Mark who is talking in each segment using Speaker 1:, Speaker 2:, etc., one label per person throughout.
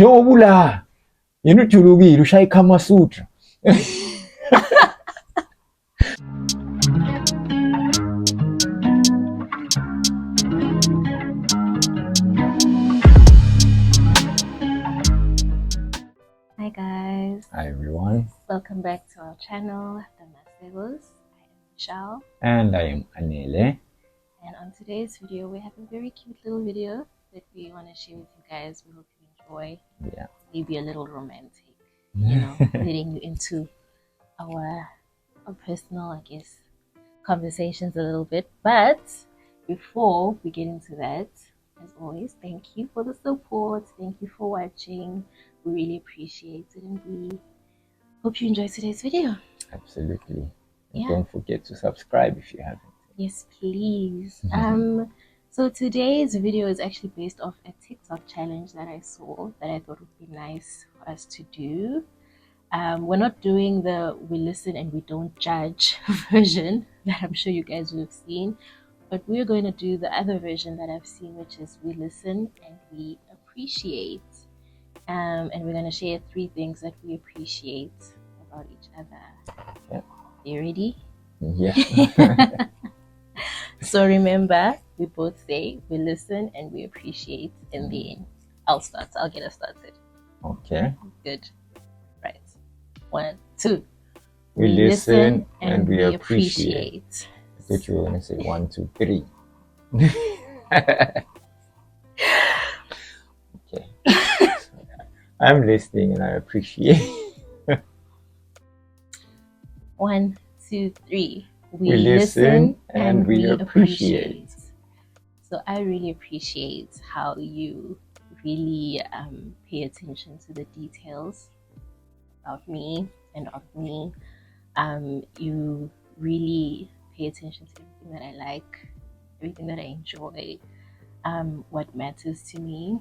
Speaker 1: Jobula, Yunutulugi, Rushai Kama Sutra.
Speaker 2: Hi guys,
Speaker 1: Hi everyone,
Speaker 2: welcome back to our channel, The Masivos. I am Michelle,
Speaker 1: and I am Anele.
Speaker 2: and on today's video we have a very cute little video that we want to share with you guys. We hope you enjoy.
Speaker 1: Yeah.
Speaker 2: Maybe a little romantic, leading you into our personal, I guess, conversations a little bit. But before we get into that, as always, thank you for the support. Thank you for watching. We really appreciate it, and we hope you enjoy today's video.
Speaker 1: Absolutely. And
Speaker 2: Yeah.
Speaker 1: don't forget to subscribe if you haven't.
Speaker 2: Yes, please. So today's video is actually based off a TikTok challenge that I saw that I thought would be nice for us to do. We're not doing the we listen and we don't judge version that I'm sure you guys will have seen, but we're going to do the other version that I've seen, which is we listen and we appreciate. And we're going to share 3 things that we appreciate about each other.
Speaker 1: Yeah.
Speaker 2: You ready?
Speaker 1: Yeah.
Speaker 2: So remember, we both say we listen and we appreciate, and then I'll get us started.
Speaker 1: Okay.
Speaker 2: Good. Right. 1, 2.
Speaker 1: We listen and we appreciate. I thought you were going to say 1, 2, 3. Okay. I'm listening and I appreciate.
Speaker 2: 1, 2, 3.
Speaker 1: We listen and we appreciate.
Speaker 2: So I really appreciate how you really pay attention to the details about me and of me. You really pay attention to everything that I like, everything that I enjoy, what matters to me.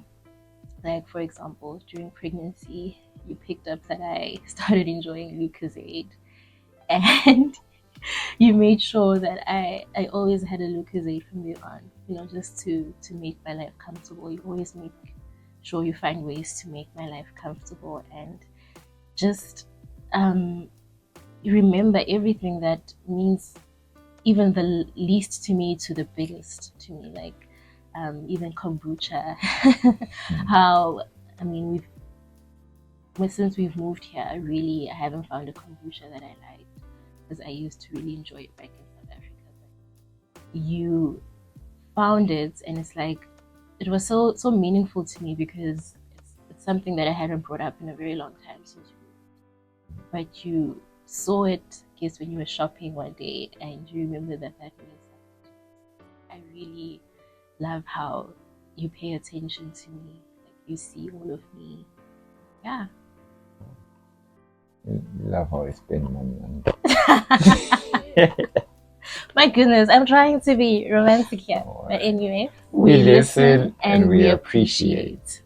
Speaker 2: Like, for example, during pregnancy, you picked up that I started enjoying Lucozade, and you made sure that I always had a Lucozade from there on, just to make my life comfortable. You always make sure you find ways to make my life comfortable, and just remember everything that means even the least to me to the biggest to me, like even kombucha. How, since we've moved here, I haven't found a kombucha that I like, because I used to really enjoy it back in South Africa. But you found it, and it's like it was so meaningful to me, because it's something that I hadn't brought up in a very long time since you moved. But you saw it, I guess, when you were shopping one day, and you remember that means something. I really love how you pay attention to me, like you see all of me. Yeah.
Speaker 1: Love how I spend money on it.
Speaker 2: My goodness, I'm trying to be romantic here.
Speaker 1: Oh,
Speaker 2: but anyway,
Speaker 1: we listen and we appreciate.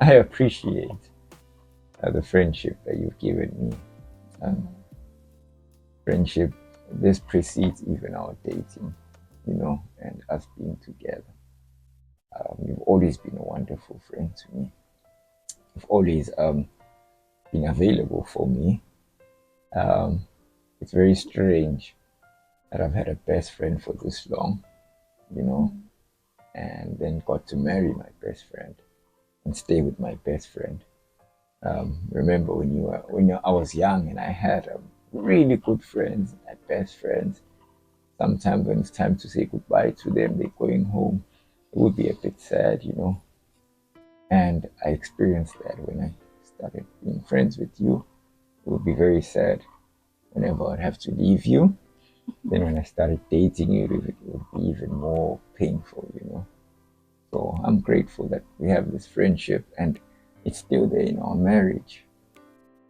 Speaker 1: I appreciate the friendship that you've given me. Friendship, this precedes even our dating, and us being together. You've always been a wonderful friend to me. You've always been available for me. It's very strange that I've had a best friend for this long, and then got to marry my best friend and stay with my best friend. Remember when I was young and I had really good friends, my best friends. Sometimes when it's time to say goodbye to them, they're going home. It would be a bit sad, And I experienced that when I started being friends with you. It would be very sad whenever I'd have to leave you. Then when I started dating you, it would be even more painful, So I'm grateful that we have this friendship, and it's still there in our marriage.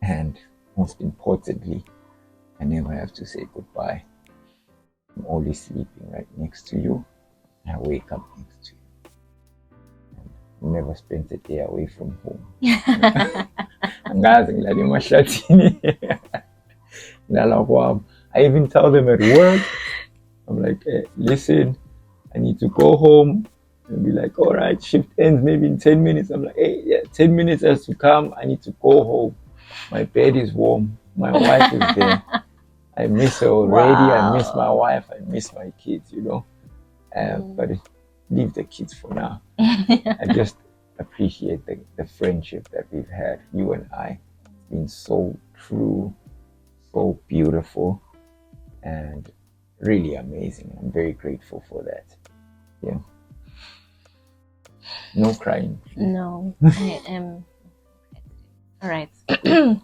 Speaker 1: And most importantly, I never have to say goodbye. I'm always sleeping right next to you. I wake up next to you. And I never spent a day away from home. I even tell them at work, I'm like, hey, listen, I need to go home And be like, all right, shift ends maybe in 10 minutes. I'm like, hey, yeah, 10 minutes has to come. I need to go home. My bed is warm. My wife is there. I miss her already. I miss my
Speaker 2: Wow.
Speaker 1: wife. I miss my kids, But leave the kids for now. I just appreciate the friendship that we've had, you and I. It's been so true, so beautiful, and really amazing. I'm very grateful for that. Yeah. No crying.
Speaker 2: No, I am. All right.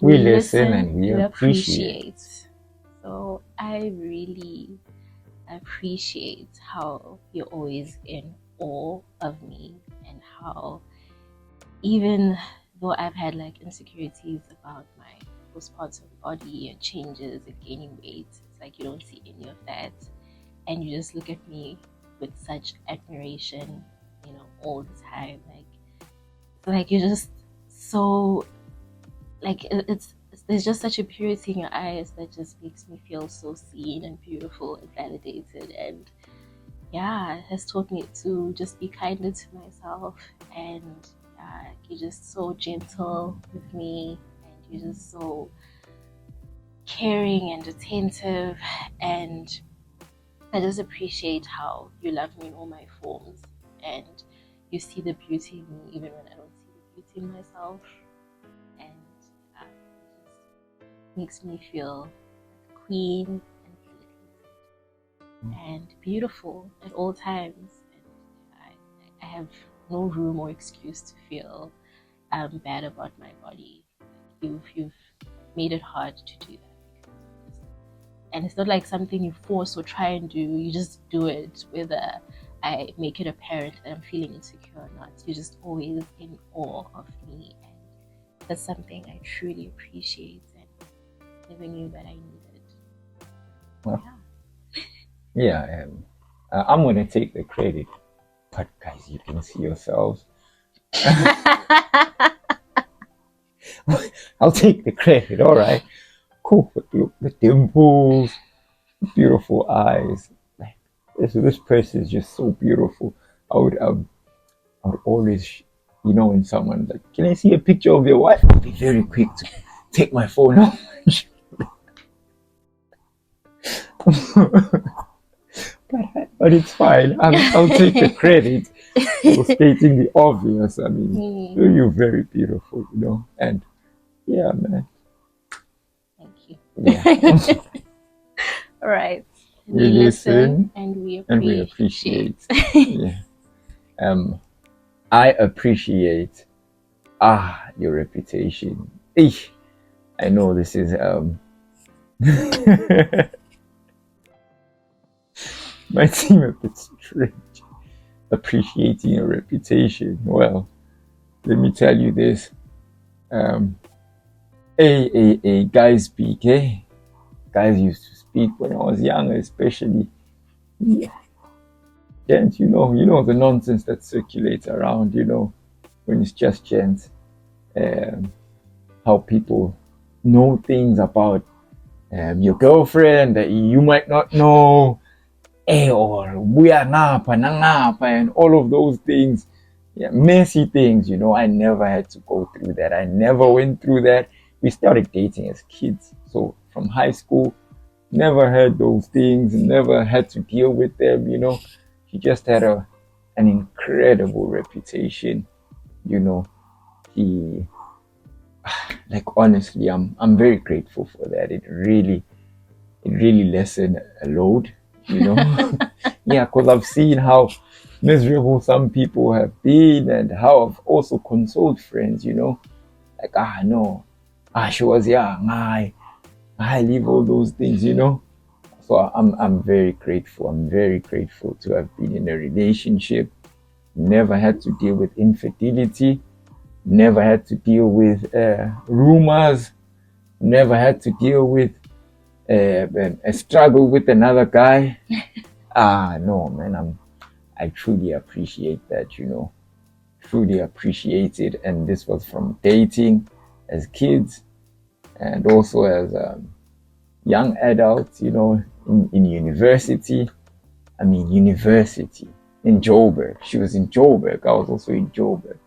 Speaker 1: We
Speaker 2: We
Speaker 1: listen
Speaker 2: listen,
Speaker 1: and we
Speaker 2: we
Speaker 1: appreciate.
Speaker 2: appreciate. So I really appreciate how you're always in awe of me and how even though I've had like insecurities about my postpartum body and changes and gaining weight, it's like you don't see any of that. And you just look at me with such admiration, all the time. Like you're just so like it's there's just such a purity in your eyes that just makes me feel so seen and beautiful and validated. And yeah, it has taught me to just be kinder to myself. And yeah, you're just so gentle with me, and you're just so caring and attentive. And I just appreciate how you love me in all my forms, and you see the beauty in me even when I don't see the beauty in myself. And it just makes me feel like a queen and validated and beautiful at all times. And I have no room or excuse to feel bad about my body. You've made it hard to do that, and it's not like something you force or try and do. You just do it, whether I make it apparent that I'm feeling insecure or not. You're just always in awe of me, and that's something I truly appreciate and never knew that I needed.
Speaker 1: Well, yeah, I'm going to take the credit, but guys, you can see yourselves. I'll take the credit, all right? Cool, but look, the dimples, beautiful eyes. Like, this person is just so beautiful. I would always, when someone's like, can I see a picture of your wife? I'll be very quick to take my phone out. but it's fine. I'll take the credit for stating the obvious. I mean, you're very beautiful, and yeah, man.
Speaker 2: Thank you.
Speaker 1: Yeah.
Speaker 2: All right.
Speaker 1: We listen
Speaker 2: and we
Speaker 1: appreciate. Yeah. I appreciate your reputation. Eesh. I know this is might seem a bit strange. Appreciating your reputation. Well, let me tell you this. Guys speak, eh? Guys used to speak when I was younger, especially. Yeah. Gents, the nonsense that circulates around, when it's just gents. How people know things about your girlfriend that you might not know, or we are napa, nangapa, and all of those things. Yeah, messy things, I never had to go through that. I never went through that. We started dating as kids. So from high school, never had those things, never had to deal with them, He just had an incredible reputation, He, like, honestly, I'm very grateful for that. It really lessened a load, Yeah, because I've seen how miserable some people have been, and how I've also consoled friends, like, no, she was young, I leave all those things, So I'm very grateful. I'm very grateful to have been in a relationship. Never had to deal with infidelity. Never had to deal with rumors. Never had to deal with a struggle with another guy. No, man. I truly appreciate that. Truly appreciate it. And this was from dating as kids, and also as young adults. In university. I mean, university. in Joburg. She was in Joburg. I was also in Joburg.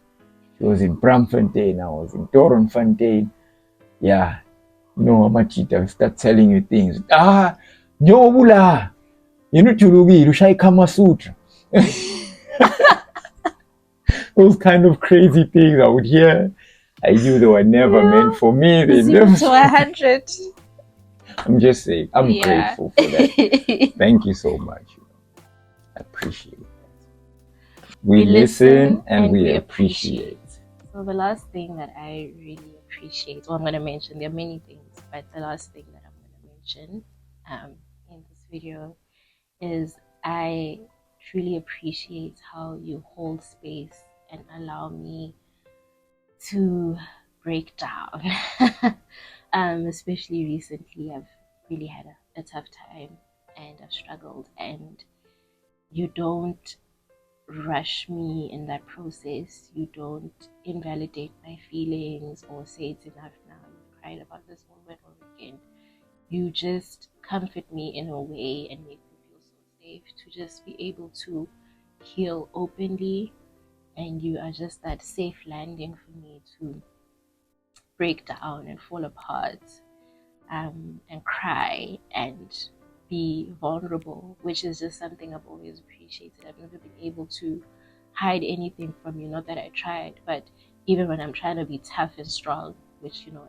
Speaker 1: She was in Bramfontein. I was in Doornfontein. Yeah. You know, Machita will start telling you things. Nyobula! You know, Chulubi, Rushai Kama Sutra. Those kind of crazy things I would hear. I knew they were never meant for me. They never.
Speaker 2: To 100.
Speaker 1: I'm just saying, I'm grateful for that. Thank you so much. I appreciate it. We listen and we appreciate.
Speaker 2: So the last thing that I really appreciate, well, I'm going to mention, there are many things, but the last thing that I'm going to mention in this video is I truly appreciate how you hold space and allow me to break down. Especially recently, I've really had a tough time and I've struggled, and you don't rush me in that process. You don't invalidate my feelings or say it's enough now, you've cried about this over and over again. You just comfort me in a way and make me feel so safe to just be able to heal openly, and you are just that safe landing for me to break down and fall apart and cry and be vulnerable, which is just something I've always appreciated. I've never been able to hide anything from you, not that I tried, but even when I'm trying to be tough and strong, which, you know,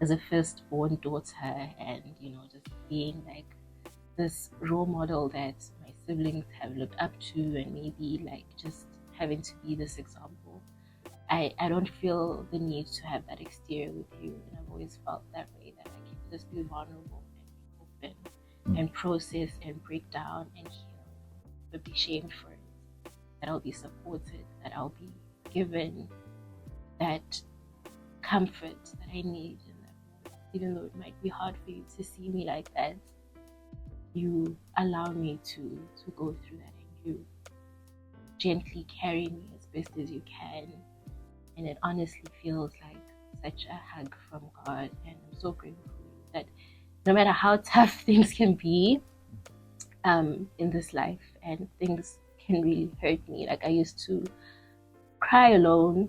Speaker 2: as a firstborn daughter, and, you know, just being like this role model that my siblings have looked up to, and maybe like just having to be this example, I don't feel the need to have that exterior with you, and I've always felt that way, that I can just be vulnerable and be open and process and break down and heal, but be shamed for it, that I'll be supported, that I'll be given that comfort that I need in that moment. Even though it might be hard for you to see me like that, you allow me to go through that, and you gently carry me as best as you can. And it honestly feels like such a hug from God, and I'm so grateful that no matter how tough things can be in this life, and things can really hurt me. Like, I used to cry alone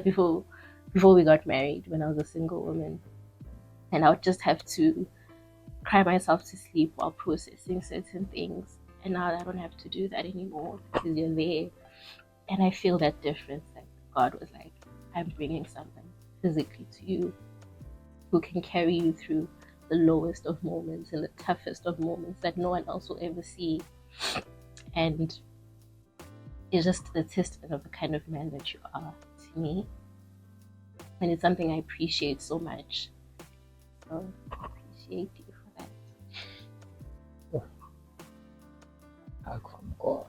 Speaker 2: before we got married, when I was a single woman, and I would just have to cry myself to sleep while processing certain things. And now I don't have to do that anymore, because you're there, and I feel that difference. That God was like, I'm bringing someone physically to you who can carry you through the lowest of moments and the toughest of moments that no one else will ever see. And it's just the testament of the kind of man that you are to me, and it's something I appreciate so much. So I appreciate you for that.
Speaker 1: Hug from God.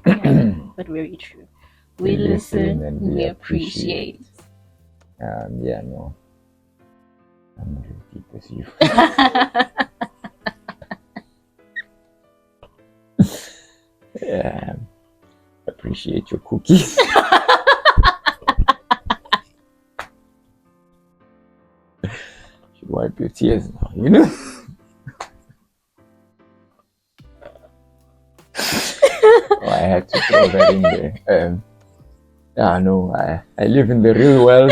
Speaker 2: Yeah, but very true. We listen and we appreciate.
Speaker 1: Yeah, no, I'm not as deep as you. Yeah, appreciate your cookies. Should wipe your tears now, you know. Oh, I had to throw that in there. No, I live in the real world.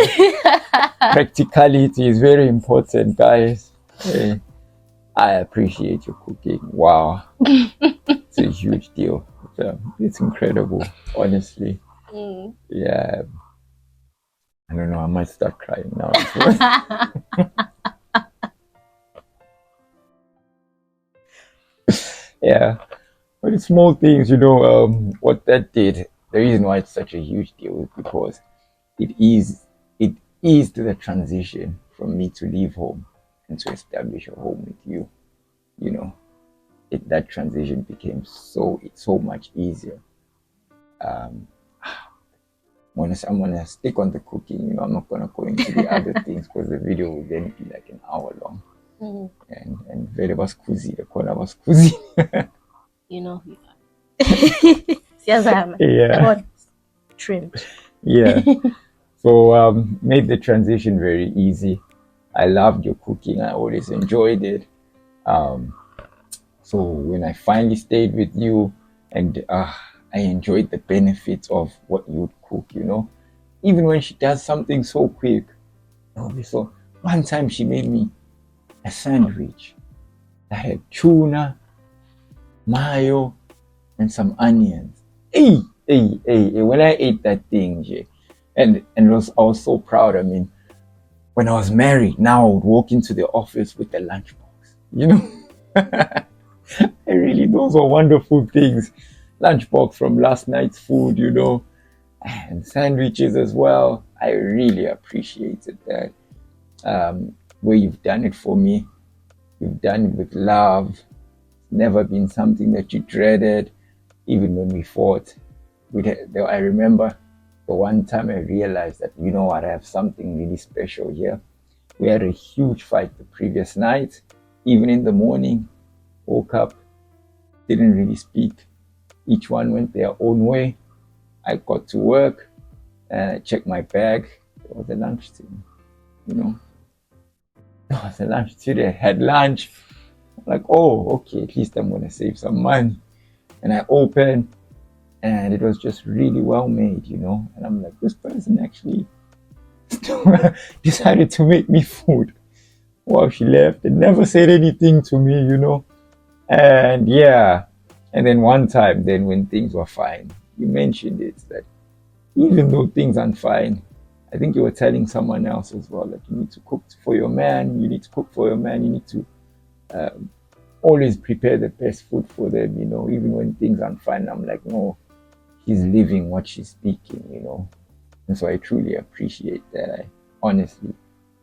Speaker 1: Practicality is very important, guys. I appreciate your cooking. Wow. It's a huge deal. It's incredible, honestly. Yeah. I don't know, I might start crying now. Yeah. But it's small things, you know, what that did. The reason why it's such a huge deal is because it eased the transition from me to leave home and to establish a home with you. You know, that transition became so much easier. I'm gonna stick on the cooking, you know, I'm not gonna go into the other things, because the video will then be like an hour long. And very was kuzi, the corner was kuzi.
Speaker 2: You know who you are. Yeah. Trimmed.
Speaker 1: Yeah. So made the transition very easy. I loved your cooking. I always enjoyed it. Um, so when I finally stayed with you, and I enjoyed the benefits of what you would cook, even when she does something so quick. So one time she made me a sandwich that had tuna, mayo, and some onions. Hey, hey, hey, hey. When I ate that thing, Jay, I was so proud. I mean, when I was married, now I would walk into the office with the lunchbox. I really, those were wonderful things. Lunchbox from last night's food, and sandwiches as well. I really appreciated that. Where you've done it for me, you've done it with love. It's never been something that you dreaded, even when we fought. I remember the one time I realized that, you know what, I have something really special here. We had a huge fight the previous night, even in the morning, woke up, didn't really speak. Each one went their own way. I got to work and I checked my bag. There was a lunch team, you know. There was a lunch today. I had lunch. I'm like, oh, okay, at least I'm gonna save some money. And I opened and it was just really well made, And I'm like, this person actually decided to make me food while she left and never said anything to me. And yeah, and then one time, then when things were fine, you mentioned it that even though things aren't fine, I think you were telling someone else as well that you need to cook for your man, you need to cook for your man, you need to always prepare the best food for them, even when things aren't fine. I'm like, no, she's living what she's speaking. And so I truly appreciate that. I honestly,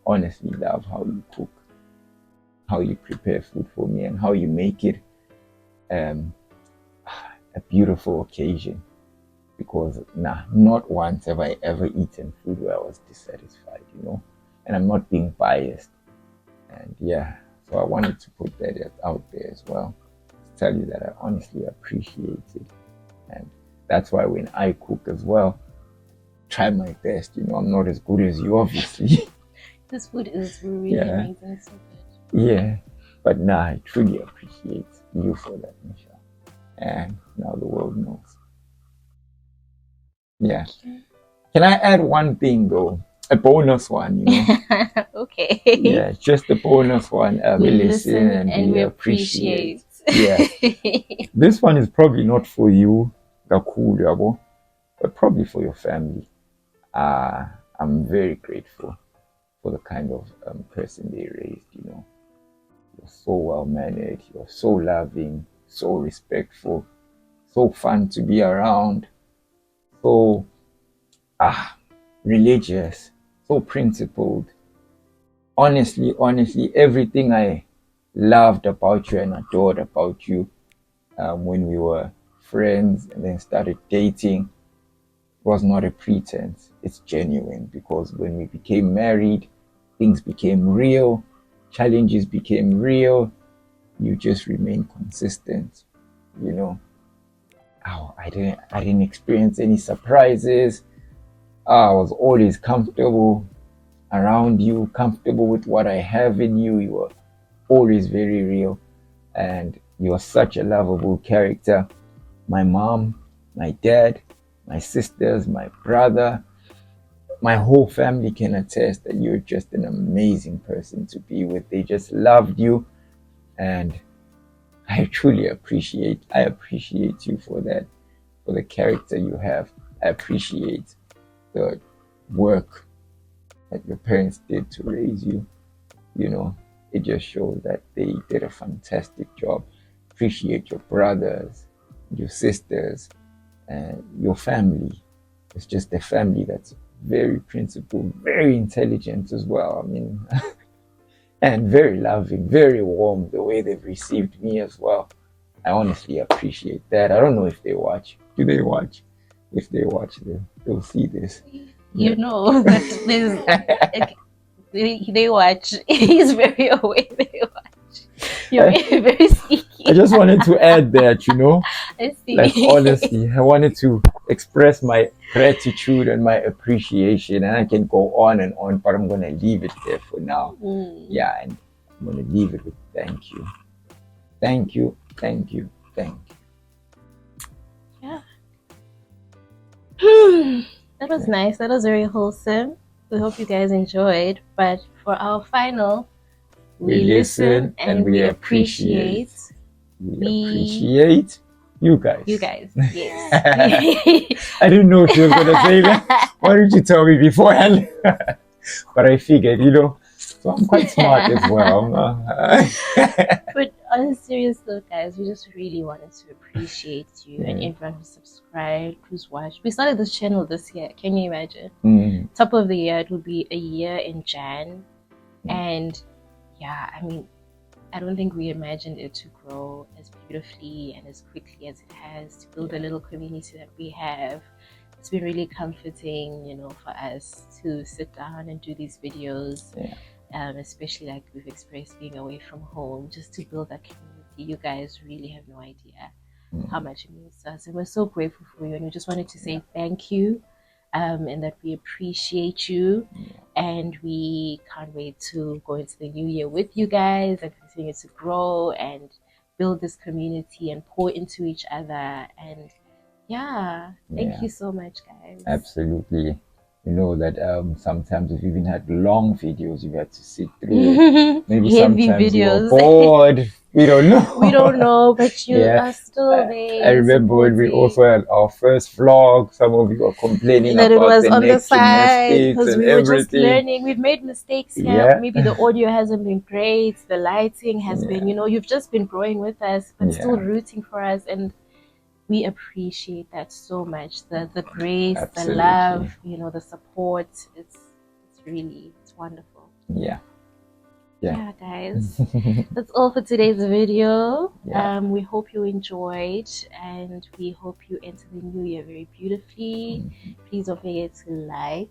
Speaker 1: honestly love how you cook, how you prepare food for me, and how you make it um, a beautiful occasion. Because not once have I ever eaten food where I was dissatisfied. And I'm not being biased. And yeah, so I wanted to put that out there as well to tell you that I honestly appreciate it. And that's why when I cook as well, try my best. I'm not as good as you, obviously.
Speaker 2: This food is really amazing, so good.
Speaker 1: Yeah, but I truly appreciate you for that, Michelle. And now the world knows. Yeah. Can I add one thing though? A bonus one,
Speaker 2: Okay.
Speaker 1: Yeah, just a bonus one.
Speaker 2: We
Speaker 1: listen
Speaker 2: and we
Speaker 1: appreciate. Yeah. This one is probably not for you, Gakulu, yabo, but probably for your family. I'm very grateful for the kind of person they raised. You're so well mannered, you're so loving, so respectful, so fun to be around, so religious, so principled. Honestly, everything I loved about you and adored about you when we were friends and then started dating was not a pretense. It's genuine because when we became married, things became real, challenges became real. You just remain consistent, you know. Oh, I didn't experience any surprises. I was always comfortable around you, comfortable with what I have in you. You were always very real, and you are such a lovable character. My mom, my dad, my sisters, my brother, my whole family can attest that you're just an amazing person to be with. They just loved you, and I appreciate you for that, for the character you have. I appreciate the work that your parents did to raise you. It just shows that they did a fantastic job. Appreciate your brothers, your sisters, and your family. It's just a family that's very principled, very intelligent as well. I mean, and very loving, very warm, the way they've received me as well. I honestly appreciate that. I don't know if they watch. Do they watch? If they watch, they'll see this.
Speaker 2: You know that there's they watch. He's very aware they watch. You're very sneaky.
Speaker 1: I just wanted to add that.
Speaker 2: I see.
Speaker 1: Like honestly, I wanted to express my gratitude and my appreciation, and I can go on and on, but I'm gonna leave it there for now. Yeah, and I'm gonna leave it with thank you. Thank you, thank you, thank you.
Speaker 2: Yeah. That was nice. That was very wholesome. We hope you guys enjoyed. But for our final, we listen and we appreciate.
Speaker 1: We appreciate you guys.
Speaker 2: You guys, yes.
Speaker 1: I didn't know she was gonna say that. Why didn't you tell me beforehand? But I figured, so I'm quite smart as well.
Speaker 2: But on a serious note, guys, we just really wanted to appreciate you and everyone who subscribed, who's watched. We started this channel this year. Can you imagine? Top of the year, it will be a year in Jan. And yeah, I mean, I don't think we imagined it to grow as beautifully and as quickly as it has, to build a little community that we have. It's been really comforting, for us to sit down and do these videos. Especially like we've expressed being away from home, just to build that community. You guys really have no idea how much it means to us, and we're so grateful for you, and we just wanted to say thank you, and that we appreciate you, and we can't wait to go into the new year with you guys and continue to grow and build this community and pour into each other. And thank you so much, guys.
Speaker 1: Absolutely. You know that sometimes we've even had long videos you had to sit through. Maybe
Speaker 2: heavy
Speaker 1: sometimes
Speaker 2: videos.
Speaker 1: you're bored. We don't know.
Speaker 2: We don't know, but you are still there.
Speaker 1: I remember when we also had our first vlog, some of you were complaining
Speaker 2: that
Speaker 1: about
Speaker 2: it was
Speaker 1: the
Speaker 2: on the side
Speaker 1: because
Speaker 2: we were just learning. We've made mistakes here. Maybe the audio hasn't been great, the lighting has been, you've just been growing with us, but still rooting for us, and we appreciate that so much. The grace, the love, the support. It's wonderful. Yeah, guys. That's all for today's video. We hope you enjoyed, and we hope you enter the new year very beautifully. Please don't forget to like,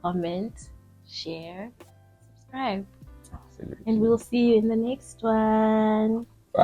Speaker 2: comment, share, subscribe. And we'll see you in the next one.
Speaker 1: Bye.